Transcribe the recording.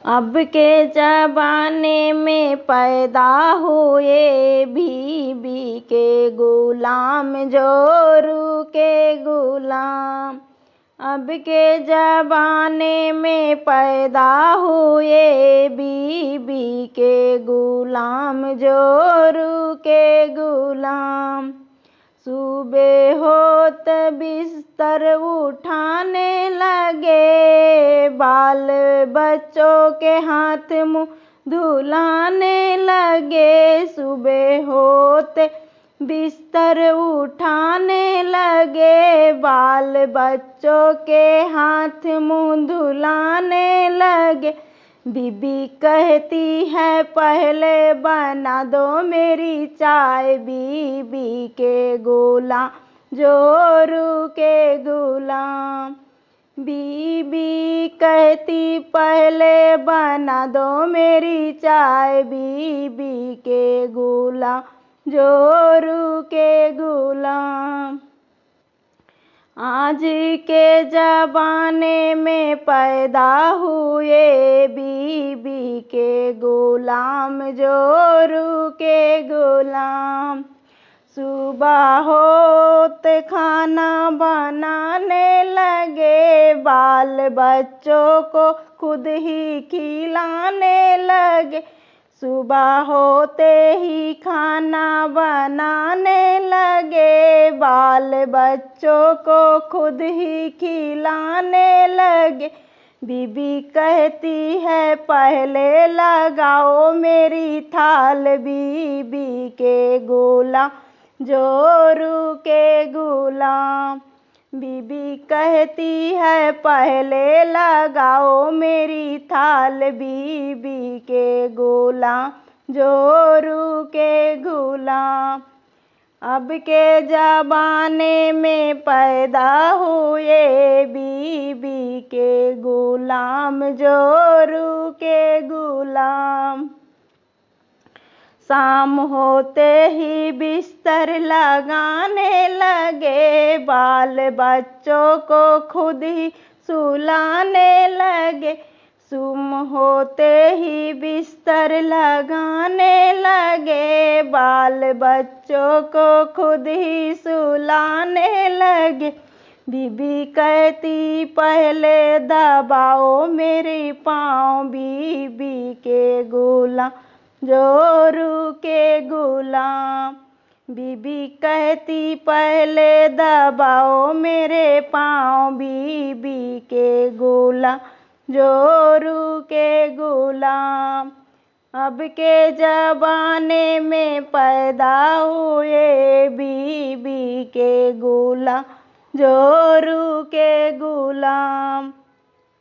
अब के ज़माने में पैदा हुए बीबी के गुलाम, जोरू के गुलाम। अब के ज़माने में पैदा हुए बीबी के गुलाम, जोरू के गुलाम। सुबह होत बिस्तर उठाने लगे, बाल बच्चों के हाथ मुँह धुलाने लगे। सुबह होते बिस्तर उठाने लगे, बाल बच्चों के हाथ मुँह धुलाने लगे। बीबी कहती है पहले बना दो मेरी चाय, बीबी के गुलाम, जोरू के गुलाम। बीबी कहती पहले बना दो मेरी चाय, बीबी के गुलाम, जोरू के गुलाम। आज के ज़माने में पैदा हुए बीबी के गुलाम, जोरू के गुलाम। सुबह होते खाना बनाने लगे, बाल बच्चों को खुद ही खिलाने लगे। सुबह होते ही खाना बनाने लगे, बाल बच्चों को खुद ही खिलाने लगे। बीबी कहती है पहले लगाओ मेरी थाल, बीबी के गुलाम, जोरू के गुलाम। बीबी कहती है पहले लगाओ मेरी थाल, बीबी के गुलाम, जोरू के गुलाम। अब के ज़माने में पैदा हुए बीबी के गुलाम, जोरू के गुलाम। शाम होते ही बिस्तर लगाने लगे, बाल बच्चों को खुद ही सुलाने लगे। सुम होते ही बिस्तर लगाने लगे, बाल बच्चों को खुद ही सुलाने लगे। बीबी कहती पहले दबाओ मेरे पाँव, बीबी के गुलाम, जोरू के गुलाम। बीबी कहती पहले दबाओ मेरे पाँव, बीबी के गुलाम, जोरू के गुलाम। अब के ज़माने में पैदा हुए बीबी के गुलाम, जोरू के गुलाम।